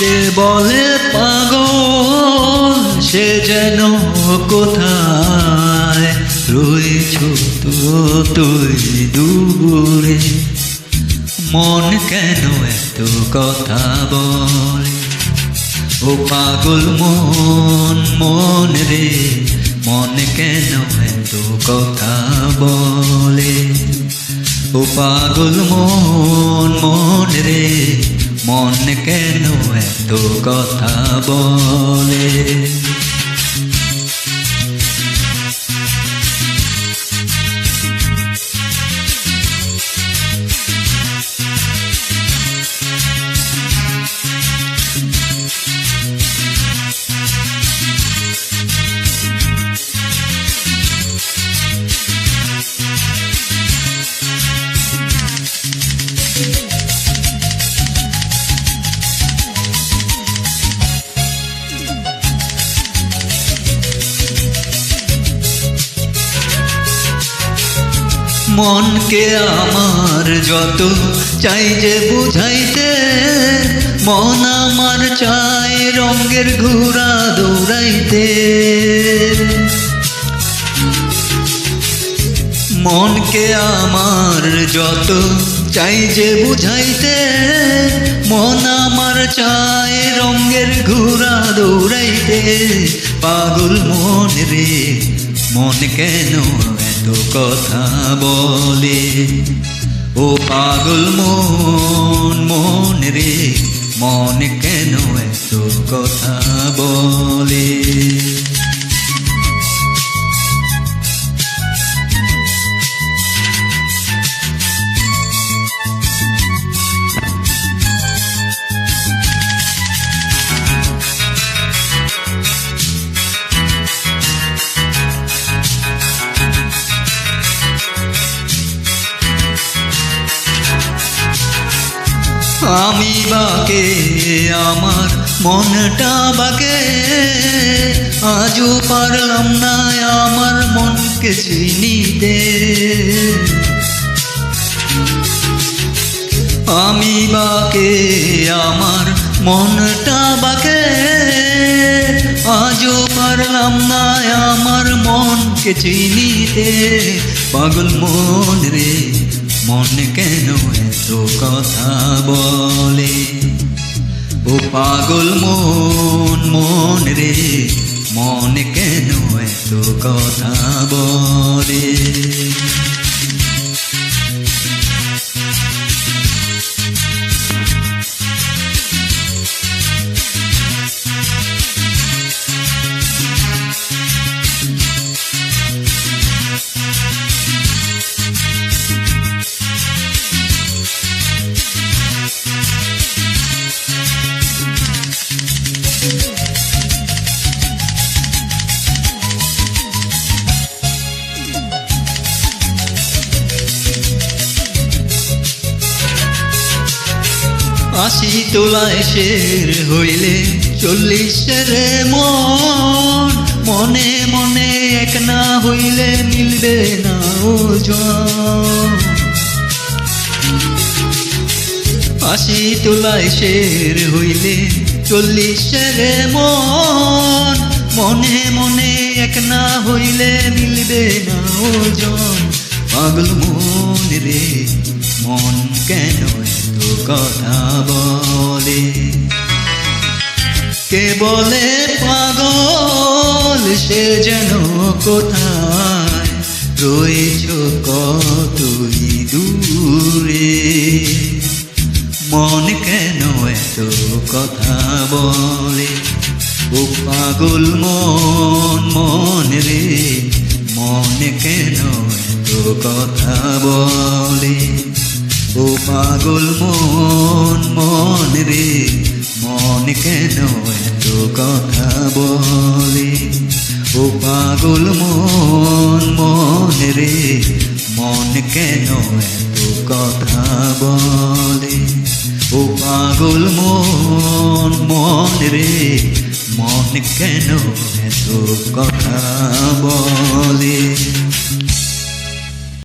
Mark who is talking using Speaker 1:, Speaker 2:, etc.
Speaker 1: কে বলে পাগল সে যেন কোথায় রয়েছ তো তুই দূরে, মন কেন এত কথা বলে? ও পাগল মন মন রে, মন কেন এত কথা বলে? ও পাগল মন মন রে, মন কেন এত কথা বলে? মনকে আমার যত চাই যে বুঝাইতে, মন আমার চাই রঙের ঘোড়া দৌড়াইতে। মনকে আমার যত চাই যে বুঝাইতে, মন আমার চাই রঙের ঘোড়া দৌড়াইতে। পাগল মন রে, মন কেন এত কথা বলে? ও পাগল মন মন রে, মন কেন এত কথা বলে? আমি বাকে আমার মনটা বাকে, আজও পারলাম না আমার মনকে চিনিতে। আমি বাকে আমার মনটা বাকে, আজও পারলাম না আমার মনকে চিনিতে। পাগল মন রে, মন কেন এত কথা বলে? ও পাগল মন মন রে, মন কেন এত কথা বলে? আশি তোলায় শের হইলে 40 রে মন, মনে মনে এক না হইলে মিলবে না ওজন। আশি তোলায় শের হইলে 40 রে মন, মনে মনে এক না হইলে মিলবে না ওজন। পাগল মন রে, মন কেন এত কথা বলে? কে বলে পাগল সে যেন কোথায় রয়েছ কতই দূরে, মন কেন এত কথা বলে? ও পাগল মন মন রে, মন কেন এত কথা বলে ও পাগল মন মন রে মন কেন এত কথা বলে ও পাগল মন মন রে মন কেন এত কথা বলে ও পাগল মন মন রে মন কেন এত কথা বলে।